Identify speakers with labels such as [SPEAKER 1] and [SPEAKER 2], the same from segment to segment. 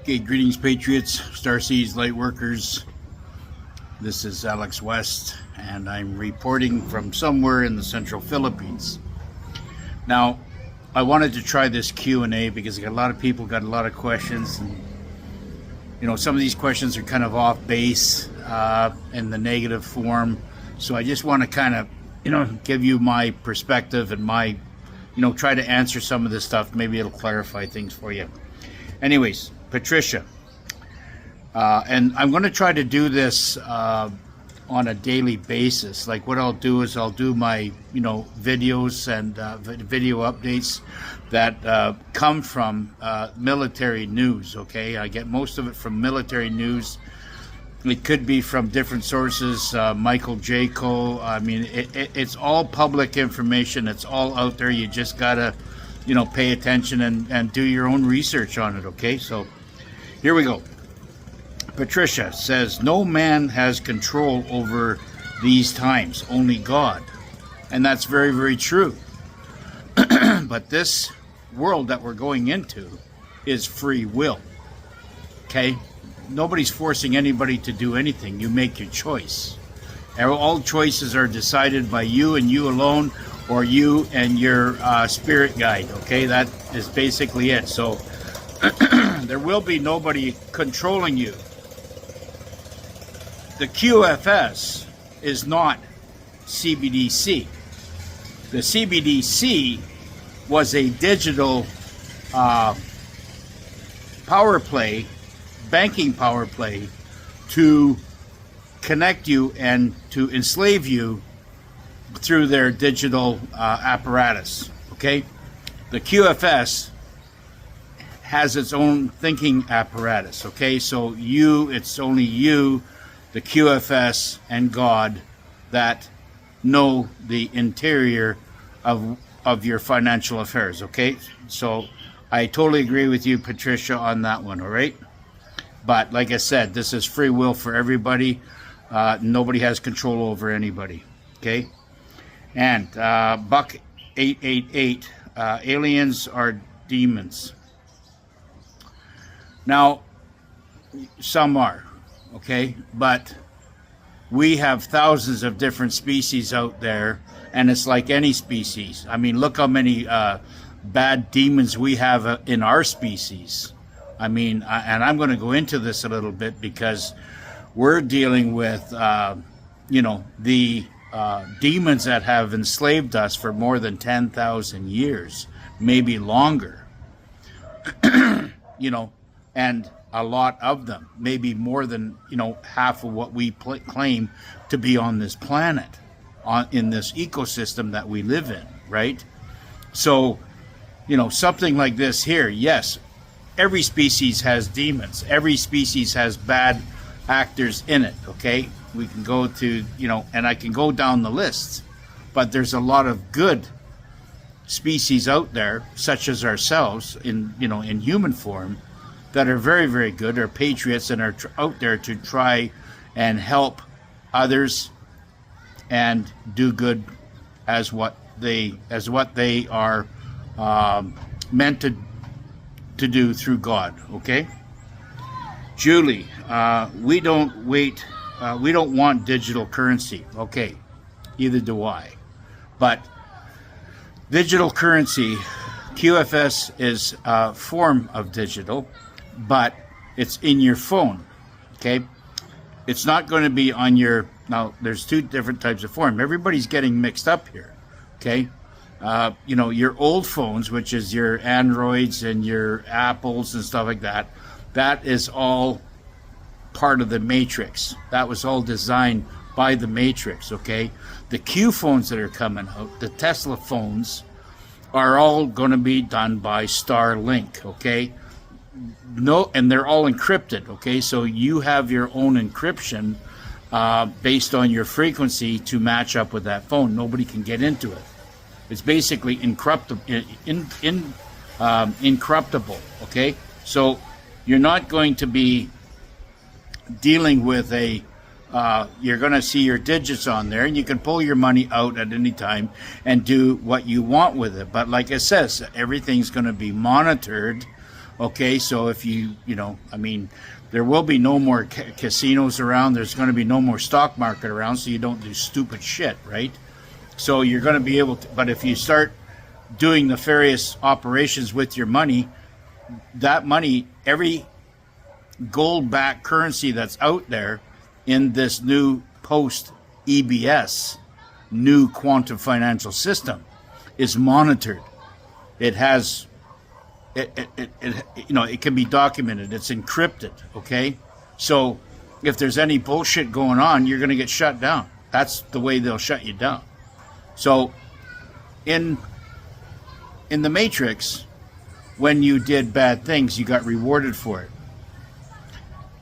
[SPEAKER 1] Okay, greetings Patriots, Starseeds, Lightworkers. This is Alex West, and I'm reporting from somewhere in the central Philippines. Now, I wanted to try this Q&A because a lot of people got a lot of questions, and some of these questions are kind of off base in the negative form. So I just want to kind of, give you my perspective and my, try to answer some of this stuff. Maybe it'll clarify things for you. Anyways, Patricia, and I'm going to try to do this on a daily basis. Like what I'll do is I'll do my videos and video updates that come from military news. Okay, I get most of it from military news. It could be from different sources, Michael J. Cole. I mean, it's all public information. It's all out there. You just gotta pay attention and do your own research on it. Okay, so here we go. Patricia says, no man has control over these times, only God. And that's very, very true. But this world that we're going into is free will. Okay? Nobody's forcing anybody to do anything. You make your choice. All choices are decided by you and you alone, or you and your spirit guide. Okay? That is basically it. So there will be nobody controlling you. The QFS is not CBDC. The CBDC was a digital power play, banking power play, to connect you and to enslave you through their digital apparatus. Okay? The QFS has its own thinking apparatus. Okay? So it's only you, the QFS and God, that know the interior of your financial affairs. Okay? So I totally agree with you, Patricia, on that one. All right? But like I said, this is free will for everybody. Nobody has control over anybody. Okay? And Buck 888, aliens are demons. Now, some are, okay? But we have thousands of different species out there, and it's like any species. I mean, look how many bad demons we have in our species. I mean, and I'm going to go into this a little bit because we're dealing with, the demons that have enslaved us for more than 10,000 years, maybe longer. And a lot of them, maybe more than half of what we claim to be on this planet, in this ecosystem that we live in, right? So, something like this here, yes, every species has demons. Every species has bad actors in it, okay? We can go to, and I can go down the list, but there's a lot of good species out there, such as ourselves, in human form, that are very, very good, are patriots, and are out there to try and help others and do good as what they are meant to do through God. Okay, Julie, we don't want digital currency. Okay, either do I. But digital currency, QFS, is a form of digital, but it's in your phone. Okay, it's not going to be on your. Now, there's two different types of form. Everybody's getting mixed up here. Okay, your old phones, which is your Androids and your Apples and stuff like that, that is all part of the matrix. That was all designed by the matrix. Okay, the Q phones that are coming out, the Tesla phones, are all going to be done by Starlink. Okay, no, and they're all encrypted. Okay, so you have your own encryption based on your frequency to match up with that phone. Nobody can get into it. It's basically incorruptible. Okay, so you're not going to be dealing with you're going to see your digits on there, and you can pull your money out at any time and do what you want with it. But like I says, everything's going to be monitored. Okay, so if you know, I mean, there will be no more casinos around. There's going to be no more stock market around, so you don't do stupid shit, right? So you're going to be able to, but if you start doing nefarious operations with your money, that money, every gold-backed currency that's out there in this new post-EBS, new quantum financial system, is monitored. It has, you know, it can be documented. It's encrypted, okay? So if there's any bullshit going on, you're going to get shut down. That's the way they'll shut you down. So in the Matrix, when you did bad things, you got rewarded for it.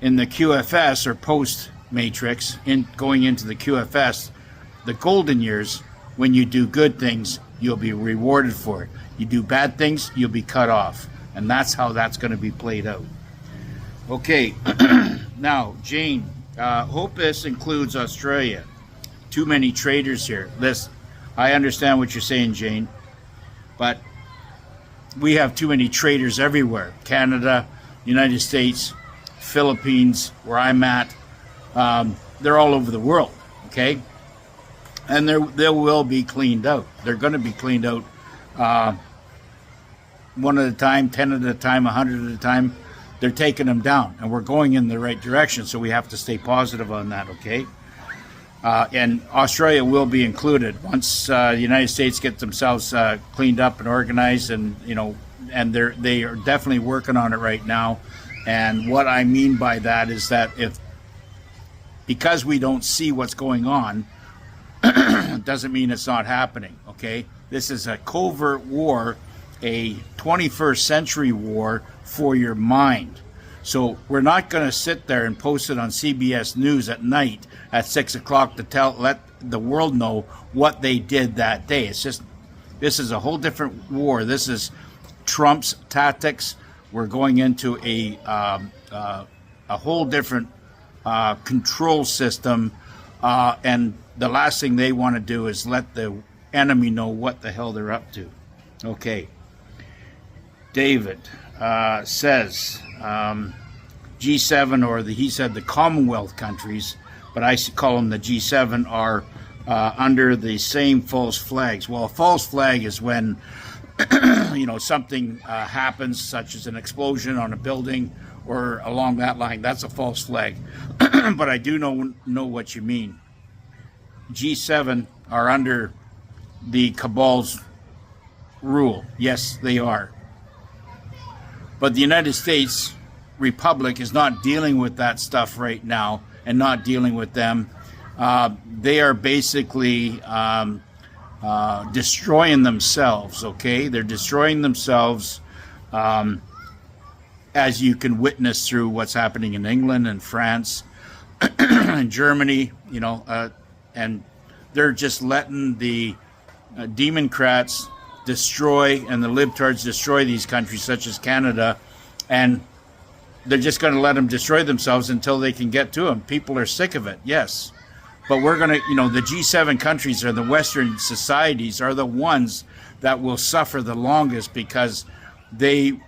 [SPEAKER 1] In the QFS, or post-Matrix, going into the QFS, the golden years, when you do good things, you'll be rewarded for it. You do bad things, you'll be cut off. And that's how that's going to be played out. Okay, now, Jane, hope this includes Australia. Too many traders here. Listen, I understand what you're saying, Jane, but we have too many traders everywhere. Canada, United States, Philippines, where I'm at, they're all over the world, okay? And they will be cleaned out. They're going to be cleaned out one at a time, 10 at a time, 100 at a time. They're taking them down, and we're going in the right direction, so we have to stay positive on that, okay? And Australia will be included once the United States get themselves cleaned up and organized, and you know, and they are definitely working on it right now. And what I mean by that is that because we don't see what's going on, doesn't mean it's not happening. Okay, this is a covert war, a 21st century war for your mind. So we're not going to sit there and post it on CBS News at night at 6 o'clock to let the world know what they did that day. It's just, this is a whole different war. This is Trump's tactics. We're going into a whole different control system, and the last thing they want to do is let the enemy know what the hell they're up to. Okay. David says G7, or he said the Commonwealth countries, but I call them the G7, are under the same false flags. Well, a false flag is when you know, something happens, such as an explosion on a building or along that line. That's a false flag. But I do know what you mean. G7 are under the cabal's rule. Yes, they are. But the United States Republic is not dealing with that stuff right now, and not dealing with them. They are basically destroying themselves, okay? They're destroying themselves, as you can witness through what's happening in England and France and Germany, you know, and they're just letting the Democrats destroy, and the libtards destroy these countries such as Canada, and they're just going to let them destroy themselves until they can get to them. People are sick of it, yes. But we're going to, you know, the G7 countries, or the Western societies, are the ones that will suffer the longest, because they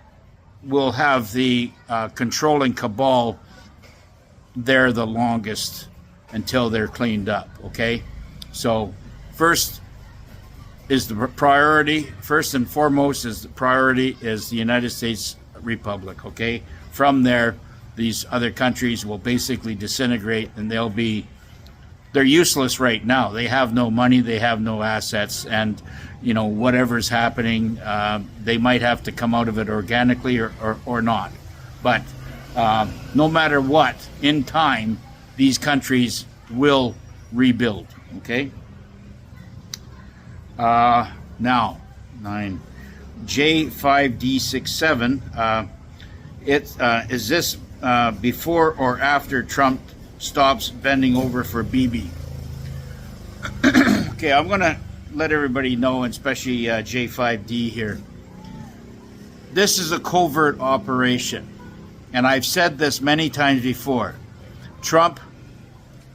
[SPEAKER 1] will have the controlling cabal there the longest until they're cleaned up, okay? So first is the priority, first and foremost is the priority is the United States Republic, okay? From there, these other countries will basically disintegrate, and they're useless right now. They have no money, they have no assets, and you know, whatever's happening, they might have to come out of it organically or not. But no matter what, in time, these countries will rebuild, okay? Now, 9. J5D67, is this before or after Trump stops bending over for BB? Okay, I'm going to let everybody know, and especially J5D here. This is a covert operation, and I've said this many times before. Trump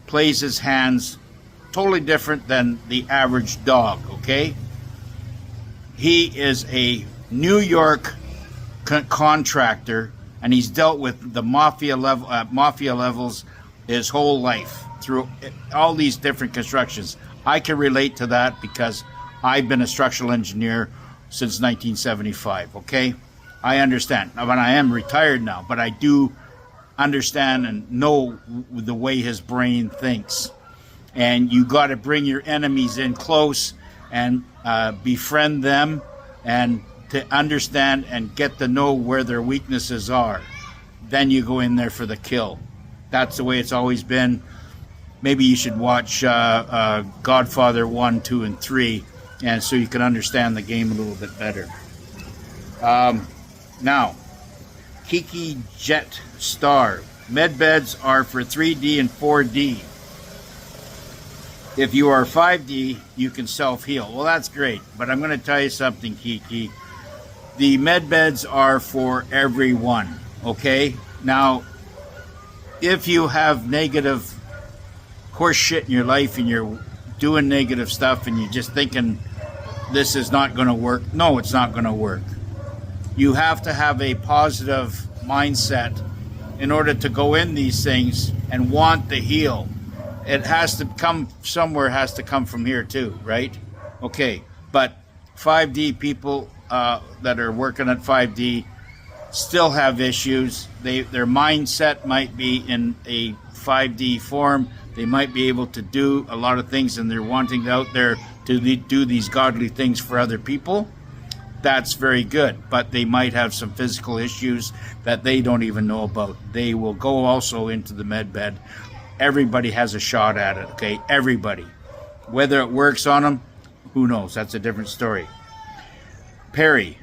[SPEAKER 1] plays his hands totally different than the average dog, okay? He is a New York contractor, and he's dealt with the mafia levels his whole life through all these different constructions. I can relate to that because I've been a structural engineer since 1975. Okay, I understand. But I am retired now, but I do understand and know the way his brain thinks. And you got to bring your enemies in close and befriend them, and to understand and get to know where their weaknesses are. Then you go in there for the kill. That's the way it's always been. Maybe you should watch Godfather 1, 2, and 3, and so you can understand the game a little bit better. Now, Kiki Jet Star. Medbeds are for 3D and 4D. If you are 5D, you can self-heal. Well, that's great, but I'm going to tell you something, Kiki. The medbeds are for everyone, okay? Now, if you have negative horse shit in your life and you're doing negative stuff and you're just thinking this is not going to work, no, it's not going to work. You have to have a positive mindset in order to go in these things and want to heal. It has to come somewhere, has to come from here too, right? Okay, but 5D people that are working at 5D still have issues. Their mindset might be in a 5D form. They might be able to do a lot of things, and they're wanting out there to do these godly things for other people. That's very good, but they might have some physical issues that they don't even know about. They will go also into the med bed. Everybody has a shot at it, okay? Everybody. Whether it works on them, who knows? That's a different story. Perry,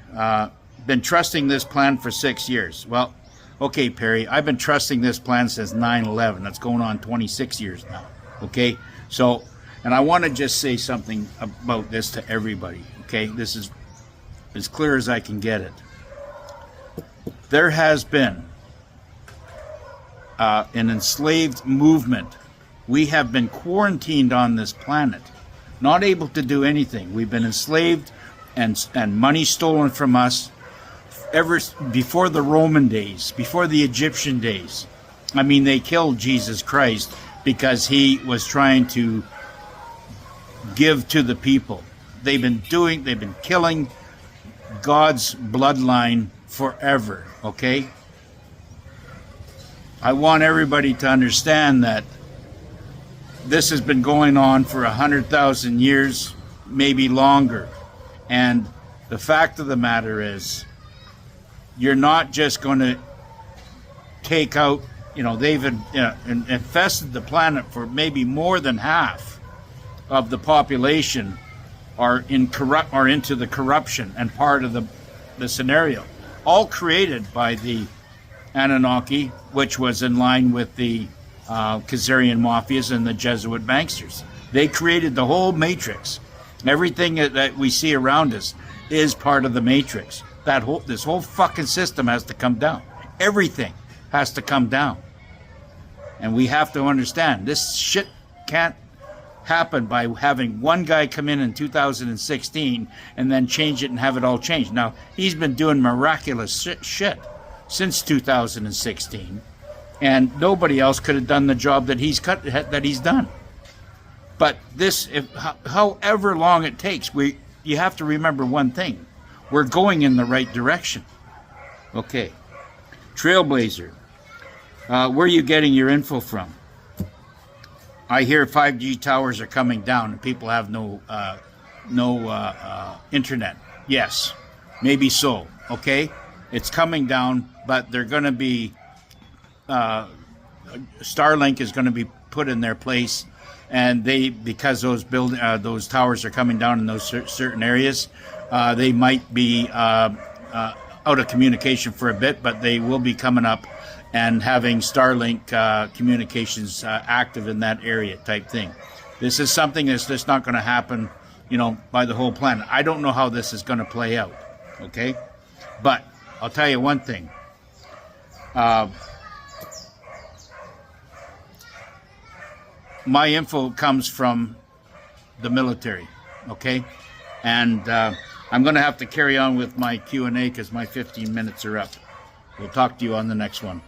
[SPEAKER 1] been trusting this plan for 6 years. Well, okay, Perry, I've been trusting this plan since 9/11. That's going on 26 years now, okay? So, and I want to just say something about this to everybody, okay? This is as clear as I can get it. There has been an enslaved movement. We have been quarantined on this planet, not able to do anything. We've been enslaved and money stolen from us ever before the Roman days, before the Egyptian days. I mean, they killed Jesus Christ because he was trying to give to the people. They've been killing God's bloodline forever, okay? I want everybody to understand that this has been going on for 100,000 years, maybe longer. And the fact of the matter is, you're not just going to take out, they've infested the planet for maybe more than half of the population are into the corruption and part of the scenario. All created by the Anunnaki, which was in line with the Khazarian mafias and the Jesuit banksters. They created the whole matrix. Everything that we see around us is part of the matrix. This whole fucking system has to come down. Everything has to come down. And we have to understand, this shit can't happen by having one guy come in 2016 and then change it and have it all changed. Now, he's been doing miraculous shit since 2016, and nobody else could have done the job that he's done. But this, however long it takes, you have to remember one thing: we're going in the right direction. Okay, Trailblazer, where are you getting your info from? I hear 5G towers are coming down and people have no internet. Yes, maybe so. Okay, it's coming down, but they're going to be Starlink is going to be put in their place, and because those towers are coming down in those certain areas, they might be out of communication for a bit, but they will be coming up and having Starlink communications active in that area type thing. This is something that's just not going to happen, by the whole planet. I don't know how this is going to play out, okay? But I'll tell you one thing. My info comes from the military, okay? And I'm going to have to carry on with my Q&A because my 15 minutes are up. We'll talk to you on the next one.